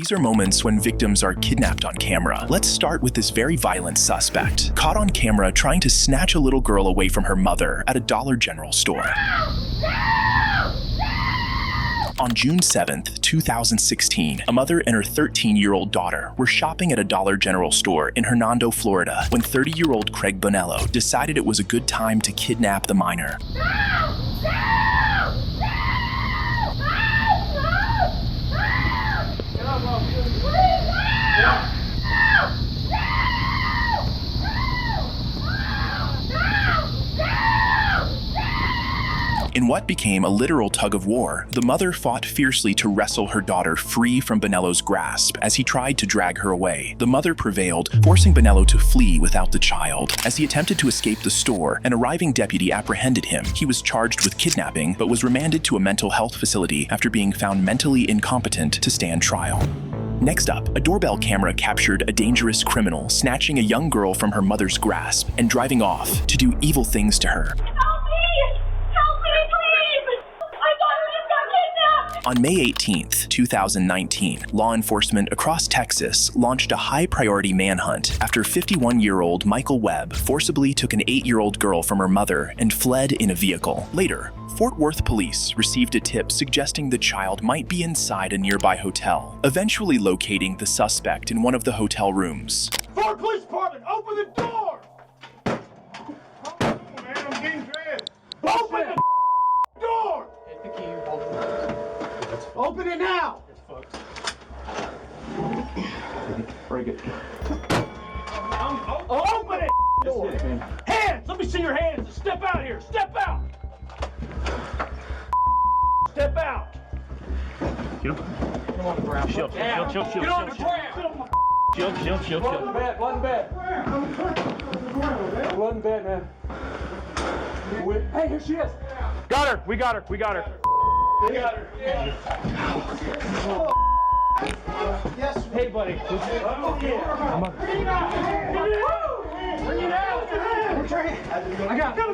These are moments when victims are kidnapped on camera. Let's start with this very violent suspect, caught on camera trying to snatch a little girl away from her mother at a Dollar General store. On June 7th, 2016, a mother and her 13-year-old daughter were shopping at a Dollar General store in Hernando, Florida, when 30-year-old Craig Bonello decided it was a good time to kidnap the minor. In what became a literal tug-of-war, the mother fought fiercely to wrestle her daughter free from Bonello's grasp as he tried to drag her away. The mother prevailed, forcing Bonello to flee without the child. As he attempted to escape the store, an arriving deputy apprehended him. He was charged with kidnapping, but was remanded to a mental health facility after being found mentally incompetent to stand trial. Next up, a doorbell camera captured a dangerous criminal snatching a young girl from her mother's grasp and driving off to do evil things to her. On May 18, 2019, law enforcement across Texas launched a high-priority manhunt after 51-year-old Michael Webb forcibly took an 8-year-old girl from her mother and fled in a vehicle. Later, Fort Worth police received a tip suggesting the child might be inside a nearby hotel, eventually locating the suspect in one of the hotel rooms. Fort Police Department, open the door! Oh, man, I'm getting dressed. Open the door! Hit the key, hold it. Open it now! It's fucked. Break it. Open it! Door. Hands! Let me see your hands! Step out here! Step out! Step out! Get on the ground. Shield. Get on the ground! Shield. Blood in the bed, blood in the bed. Blood in the bed, man. Hey, here she is! Got her. We got her. We got her. Yes. Hey, buddy. Bring it out. I got it.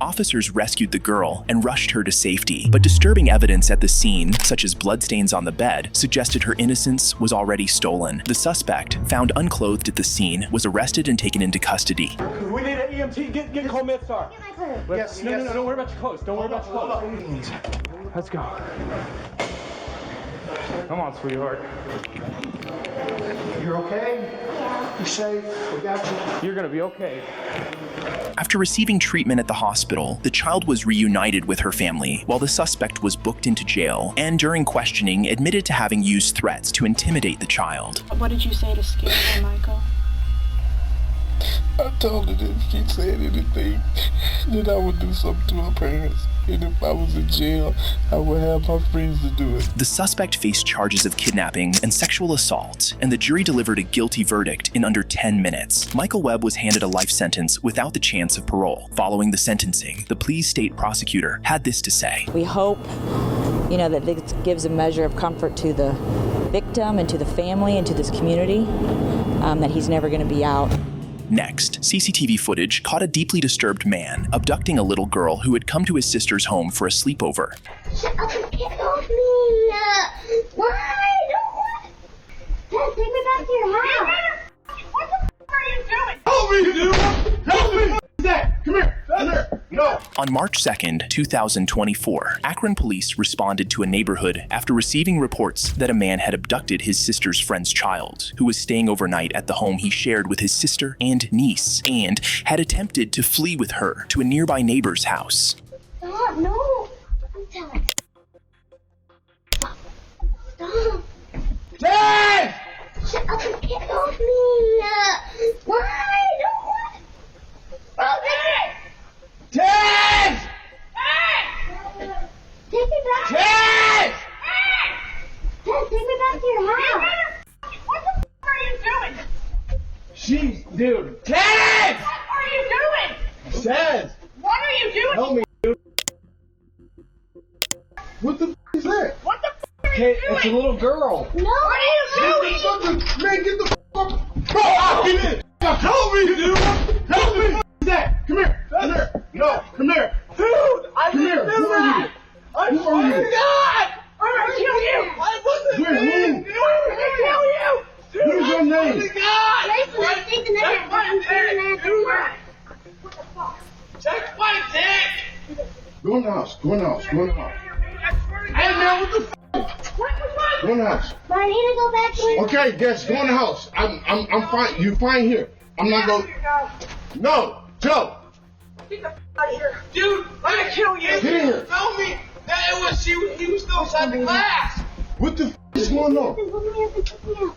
Officers rescued the girl and rushed her to safety, but disturbing evidence at the scene, such as bloodstains on the bed, suggested her innocence was already stolen. The suspect, found unclothed at the scene, was arrested and taken into custody. We need an EMT. Get Cole Midstar. Yes. No. Don't worry about your clothes. Don't worry about your clothes. Let's go. Come on, sweetheart. You're okay? You're safe. We got you. You're gonna be okay. After receiving treatment at the hospital, the child was reunited with her family, while the suspect was booked into jail and, during questioning, admitted to having used threats to intimidate the child. What did you say to scare her, Michael? I told her that if she said anything, that I would do something to her parents. And if I was in jail, I would have my friends to do it. The suspect faced charges of kidnapping and sexual assault, and the jury delivered a guilty verdict in under 10 minutes. Michael Webb was handed a life sentence without the chance of parole. Following the sentencing, the Pleas state prosecutor had this to say. We hope, that this gives a measure of comfort to the victim and to the family and to this community, that he's never going to be out. Next, CCTV footage caught a deeply disturbed man abducting a little girl who had come to his sister's home for a sleepover. Shut up and get off me! Why? Dad, take me back to your house! What the are you doing? Help me, dude! Help me! Dad, come here! Come here! No! On March 2nd, 2024, Akron police responded to a neighborhood after receiving reports that a man had abducted his sister's friend's child, who was staying overnight at the home he shared with his sister and niece, and had attempted to flee with her to a nearby neighbor's house. Stop, no! I'm telling. Stop. Dad! Shut up and get off me! Why? Dad! Take me back! Dad! Dad, take me back to your house! What the are you doing? Jeez, dude! Dad! What are you doing? Dad! What are you doing? Help me, dude! What the is that? What the are you Hey, doing? it's a little girl. No! What are you doing? Man, get the fuck! Bro, get in! Help me, dude! Help me! Dad, come here! Come here! No, come here! Dude! Come here! Who are you? I swear to God! I'm gonna kill you! Where? house. Go in the house. Go in the house. Hey, man, what the f***? Go in the house. But I need to go back in. Okay, Des, go in the house. I'm fine. You're fine here. I'm not going. No, Joe. Get the f out of here. Dude, I'm gonna kill you. Get in here. Tell me that it was he was still inside the glass. What the f is going on? Pick me up and pick me up.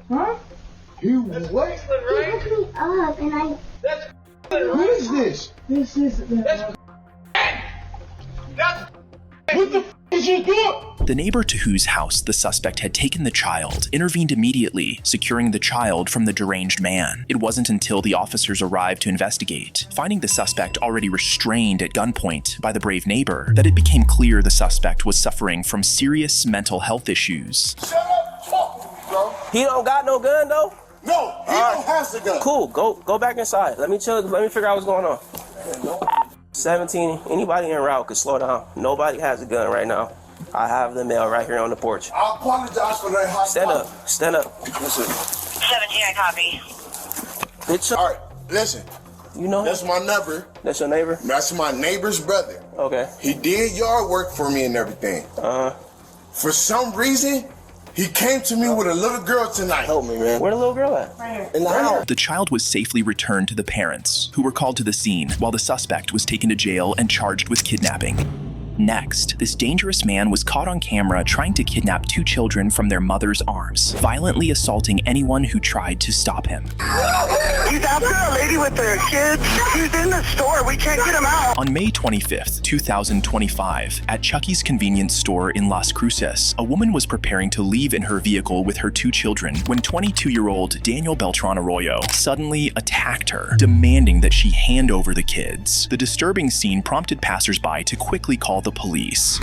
Why? Huh? You what? He picked me up and I... That's Who is this? This is What the f is you doing? The neighbor to whose house the suspect had taken the child intervened immediately, securing the child from the deranged man. It wasn't until the officers arrived to investigate, finding the suspect already restrained at gunpoint by the brave neighbor, that it became clear the suspect was suffering from serious mental health issues. Shut up talking to me, bro. He don't got no gun though? No, he don't have the gun. Cool, go back inside. Let me chill, let me figure out what's going on. 17, anybody en route could slow down. Nobody has a gun right now. I have the mail right here on the porch. I apologize for that hot Stand up. Listen. 17, I copy. Bitch, All right, listen. you know him? That's my neighbor. That's your neighbor? That's my neighbor's brother. Okay. He did yard work for me and everything. For some reason, he came to me with a little girl tonight. Help me, man. Where the little girl at? In the house. The child was safely returned to the parents, who were called to the scene, while the suspect was taken to jail and charged with kidnapping. Next, this dangerous man was caught on camera trying to kidnap 2 children from their mother's arms, violently assaulting anyone who tried to stop him. He's after a lady with her kids. He's in the store. We can't get him out. On May 25th, 2025, at Chucky's convenience store in Las Cruces, a woman was preparing to leave in her vehicle with her 2 children when 22-year-old Daniel Beltran Arroyo suddenly attacked her, demanding that she hand over the kids. The disturbing scene prompted passersby to quickly call the police.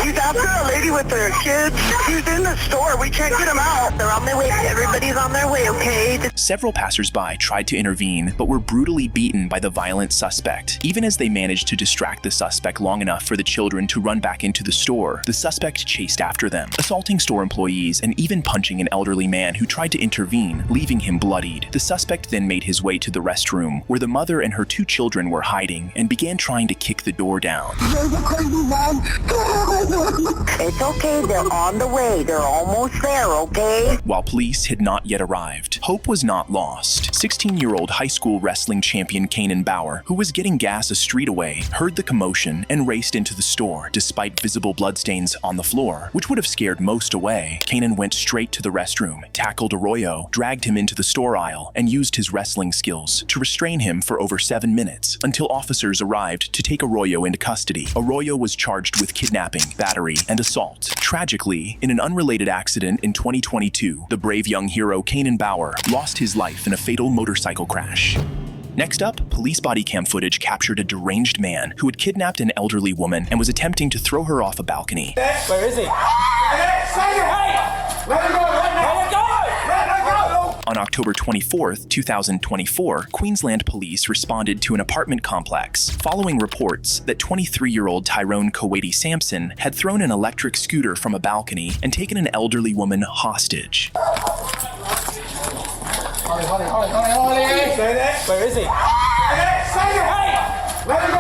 He's after a lady with her kids. He's in the store. We can't get him out. They're on their way. Everybody's on their way, okay? Several passersby tried to intervene, but were brutally beaten by the violent suspect. Even as they managed to distract the suspect long enough for the children to run back into the store, the suspect chased after them, assaulting store employees and even punching an elderly man who tried to intervene, leaving him bloodied. The suspect then made his way to the restroom, where the mother and her 2 children were hiding, and began trying to kick the door down. It's okay. They're on the way. They're almost there, okay? While police had not yet arrived, hope was not lost. 16-year-old high school wrestling champion Kanan Bauer, who was getting gas a street away, heard the commotion and raced into the store, despite visible bloodstains on the floor, which would have scared most away. Kanan went straight to the restroom, tackled Arroyo, dragged him into the store aisle, and used his wrestling skills to restrain him for over 7 minutes, until officers arrived to take Arroyo into custody. Arroyo was charged with kidnapping, battery, and assault. Tragically, in an unrelated accident in 2022, the brave young hero Kanan Bauer lost his life in a fatal motorcycle crash. Next up, police body cam footage captured a deranged man who had kidnapped an elderly woman and was attempting to throw her off a balcony. Where is he? Let her go! On October 24th, 2024, Queensland police responded to an apartment complex following reports that 23-year-old Tyrone Kuwaiti Sampson had thrown an electric scooter from a balcony and taken an elderly woman hostage. Where is he? Let her go!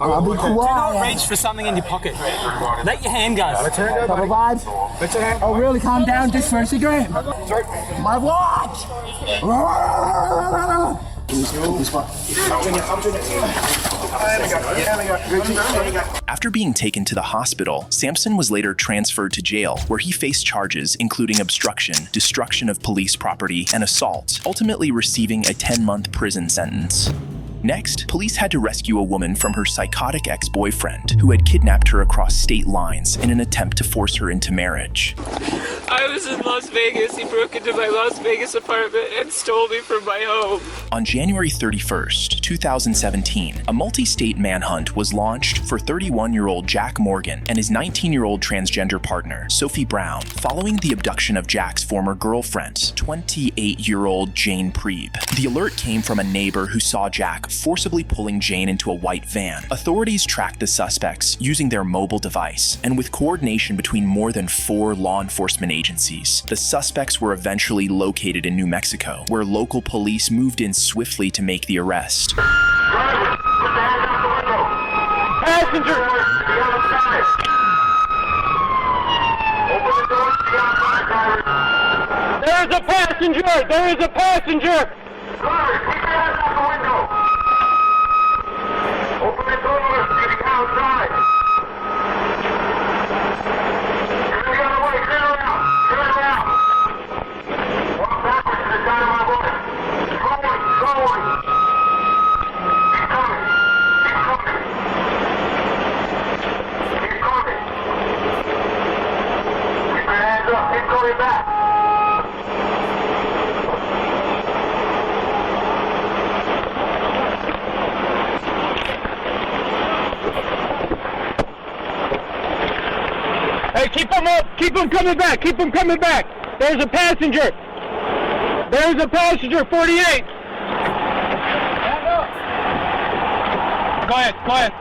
I'll be quiet. Do not reach for something in your pocket. Let your hand go. Couple vibes. Oh, really? Calm down just for a cigarette. My watch! After being taken to the hospital, Sampson was later transferred to jail, where he faced charges including obstruction, destruction of police property, and assault, ultimately receiving a 10-month prison sentence. Next, police had to rescue a woman from her psychotic ex-boyfriend, who had kidnapped her across state lines in an attempt to force her into marriage. I was in Las Vegas. He broke into my Las Vegas apartment and stole me from my home. On January 31st, 2017, a multi-state manhunt was launched for 31-year-old Jack Morgan and his 19-year-old transgender partner, Sophie Brown, following the abduction of Jack's former girlfriend, 28-year-old Jane Preeb. The alert came from a neighbor who saw Jack forcibly pulling Jane into a white van. Authorities tracked the suspects using their mobile device, and with coordination between more than 4 law enforcement agencies, the suspects were eventually located in New Mexico, where local police moved in swiftly to make the arrest. Passenger! There is a passenger! There is a passenger! Open the door, getting outside. Turn the other way, turn around, turn around. Walk backwards to the side of my boat. Slowly. Keep coming. Keep coming. Keep your hands up, keep going back. Hey, keep them up! Keep them coming back! Keep them coming back! There's a passenger! There's a passenger, 48! Stand up! Go ahead, go ahead.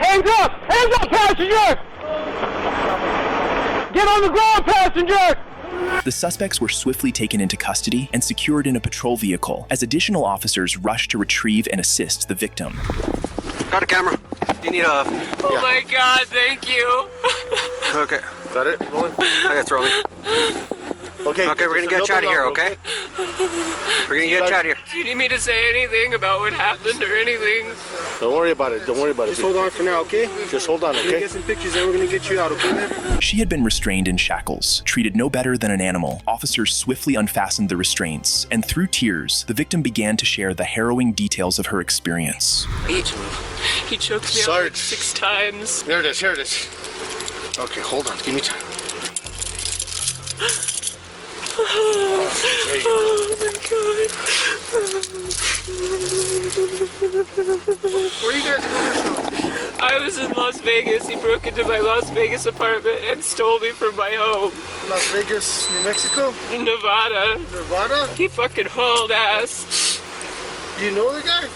Hands up! Hands up, passenger! Get on the ground, passenger! The suspects were swiftly taken into custody and secured in a patrol vehicle as additional officers rushed to retrieve and assist the victim. Got a camera. You need a... Oh my God, thank you. Okay. Is that it? Rolling? Okay, it's rolling. Okay. Okay, we're gonna get you out of here, okay? We're gonna get you out of here. Do you need me to say anything about what happened or anything? Don't worry about it. Don't worry about it. Just hold on for now, okay? Just hold on, We're gonna okay? get some pictures and we're gonna get you out, okay, man? She had been restrained in shackles, treated no better than an animal. Officers swiftly unfastened the restraints, and through tears, the victim began to share the harrowing details of her experience. He choked me out like 6 times. Here it is, here it is. Okay, hold on. Give me time. Oh my God. Where are you guys going? I was in Las Vegas. He broke into my Las Vegas apartment and stole me from my home. Las Vegas, New Mexico? Nevada. Nevada? He fucking hauled ass. Do you know the guy?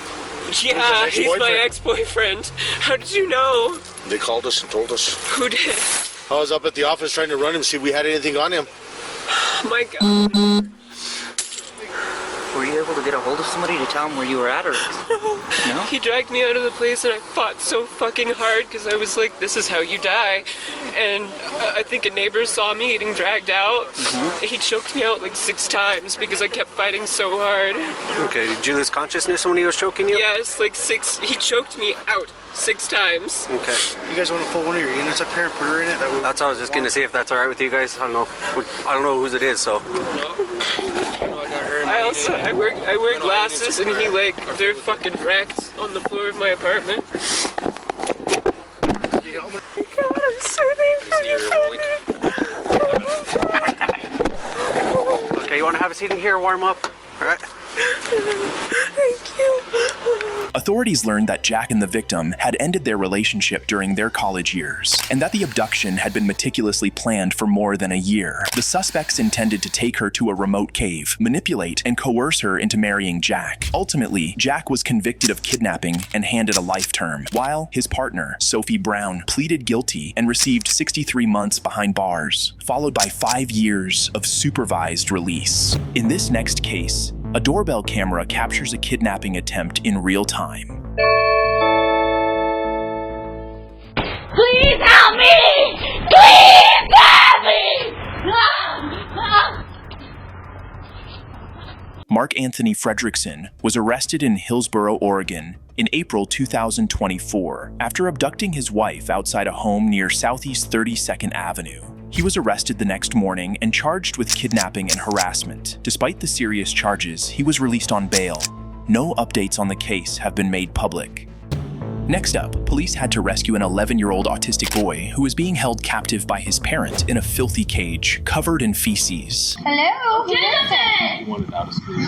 Yeah, he's my ex-boyfriend. How did you know? They called us and told us. Who did? I was up at the office trying to run him, see if we had anything on him. Oh my God. Were you able to get a hold of somebody to tell him where you were at, or no? He dragged me out of the place and I fought so fucking hard because I was like, this is how you die. And I think a neighbor saw me getting dragged out. He choked me out like 6 times because I kept fighting so hard. Okay, did you lose consciousness when he was choking you? Yes, like 6. He choked me out 6 times. Okay. You guys want to pull one of your units up here and put her in it? That's what I was just going to see if that's alright with you guys. I don't know whose it is, so. I wear glasses and he they're fucking wrecked on the floor of my apartment. Oh my God, I'm so thankful. Okay, you want to have a seat in here, warm up? Alright. Thank you. Authorities learned that Jack and the victim had ended their relationship during their college years, and that the abduction had been meticulously planned for more than a year. The suspects intended to take her to a remote cave, manipulate and coerce her into marrying Jack. Ultimately, Jack was convicted of kidnapping and handed a life term, while his partner, Sophie Brown, pleaded guilty and received 63 months behind bars, followed by 5 years of supervised release. In this next case, a doorbell camera captures a kidnapping attempt in real time. Please help me! Please help me! Mark Anthony Fredrickson was arrested in Hillsboro, Oregon in April 2024 after abducting his wife outside a home near Southeast 32nd Avenue. He was arrested the next morning and charged with kidnapping and harassment. Despite the serious charges, he was released on bail. No updates on the case have been made public. Next up, police had to rescue an 11-year-old autistic boy who was being held captive by his parent in a filthy cage covered in feces. Hello?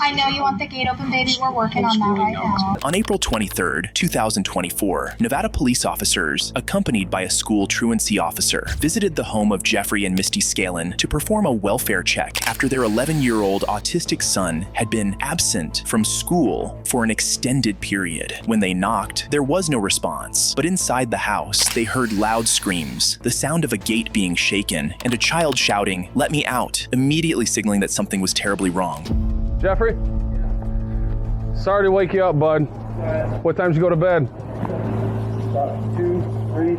I know you want the gate open, baby. We're working on that right now. On April 23, 2024, Nevada police officers, accompanied by a school truancy officer, visited the home of Jeffrey and Misty Scalen to perform a welfare check after their 11-year-old autistic son had been absent from school for an extended period. When they knocked, there was no response, but inside the house, they heard loud screams, the sound of a gate being shaken, and a child shouting, "Let me out," immediately signaling that something was terribly wrong. Jeffrey? Sorry to wake you up, bud. What time did you go to bed? About 2, 3.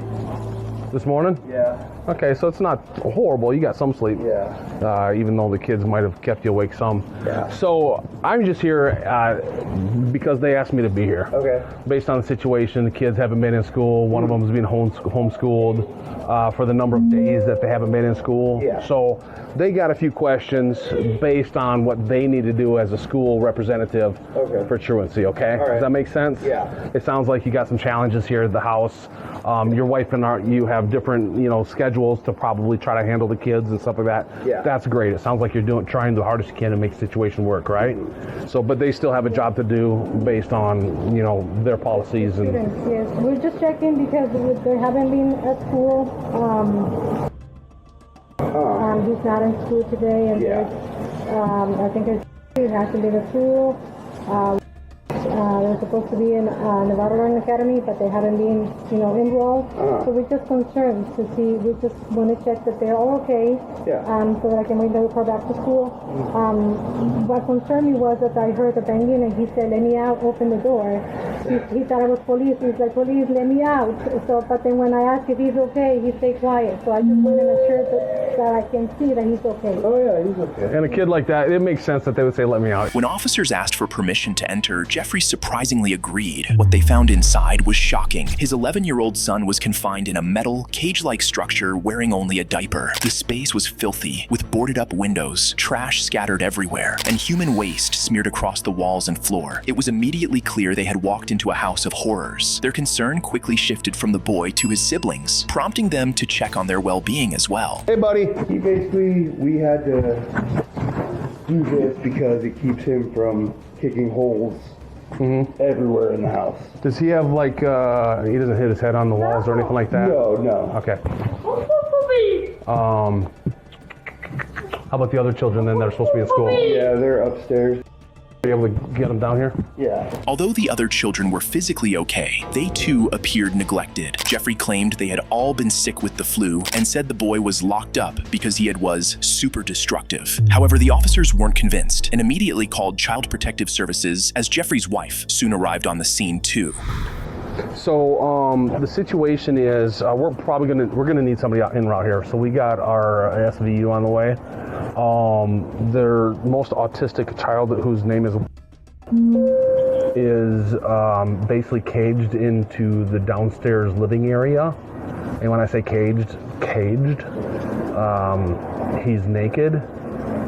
This morning? Yeah. Okay, so it's not horrible. You got some sleep. Yeah. Even though the kids might have kept you awake some. Yeah. So I'm just here because they asked me to be here. Okay. Based on the situation, the kids haven't been in school. One of them is being homeschooled for the number of days that they haven't been in school. Yeah. So they got a few questions based on what they need to do as a school representative for truancy, okay? All right. Does that make sense? Yeah. It sounds like you got some challenges here at the house. Your wife and you have different, schedules to probably try to handle the kids and stuff like that. Yeah. That's great. It sounds like you're trying the hardest you can to make the situation work, right? So, but they still have a job to do based on, their policies and. Students, yes. We're just checking because they haven't been at school. He's not in school today, and I think he hasn't been at school. They're supposed to be in Nevada Learning Academy, but they haven't been, enrolled. So we're just concerned to see. We just want to check that they're all okay. So that I can bring the report back to school. What concerned me was that I heard the banging, and he said, "Let me out, open the door." He thought it was police. He's like, "Police, let me out." So, but then when I asked if he's okay, he stayed quiet. So I just want to make sure that I can see that he's okay. Oh yeah, he's okay. And a kid like that, it makes sense that they would say, "Let me out." When officers asked for permission to enter, Jeffrey surprisingly agreed. What they found inside was shocking. His 11-year-old son was confined in a metal, cage-like structure wearing only a diaper. The space was filthy, with boarded-up windows, trash scattered everywhere, and human waste smeared across the walls and floor. It was immediately clear they had walked into a house of horrors. Their concern quickly shifted from the boy to his siblings, prompting them to check on their well-being as well. Hey, buddy. We had to do this because it keeps him from kicking holes everywhere in the house. Does he have he doesn't hit his head on the walls or anything like that? No. Okay. How about the other children then that are supposed to be in school? Yeah, they're upstairs. Are you able to get them down here? Yeah. Although the other children were physically okay, they too appeared neglected. Jeffrey claimed they had all been sick with the flu and said the boy was locked up because he was super destructive. However, the officers weren't convinced and immediately called Child Protective Services as Jeffrey's wife soon arrived on the scene too. So the situation is we're gonna need somebody out en route here. So we got our SVU on the way. Their most autistic child, whose name is basically caged into the downstairs living area. And when I say caged, he's naked.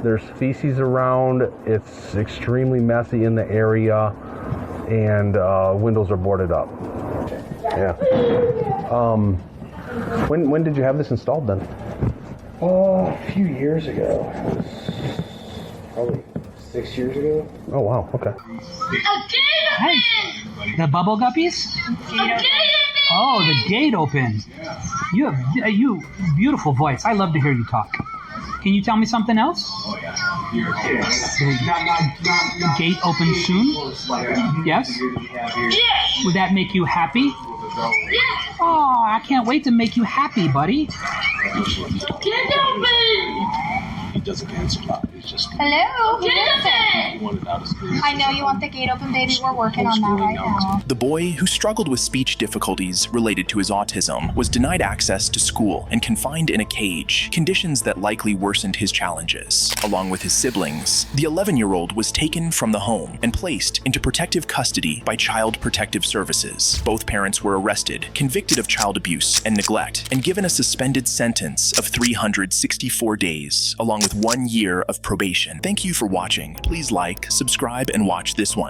There's feces around. It's extremely messy in the area, and windows are boarded up. Yeah. When did you have this installed then? A few years ago. It was probably 6 years ago. Oh wow. Okay. Hey, the bubble guppies? Oh, the gate opened. You have beautiful voice. I love to hear you talk. Can you tell me something else? Oh yeah. The gate open soon? Yes? Would that make you happy? Oh, I can't wait to make you happy, buddy. Get open! He doesn't answer a lot. He's just Hello? Get wanted out of school. I know you want the gate open, baby. We're working on that right now. The boy, who struggled with speech difficulties related to his autism, was denied access to school and confined in a cage, conditions that likely worsened his challenges. Along with his siblings, the 11-year-old was taken from the home and placed into protective custody by Child Protective Services. Both parents were arrested, convicted of child abuse and neglect, and given a suspended sentence of 364 days, along with 1 year of probation. Thank you for watching. Please like, subscribe, and watch this one.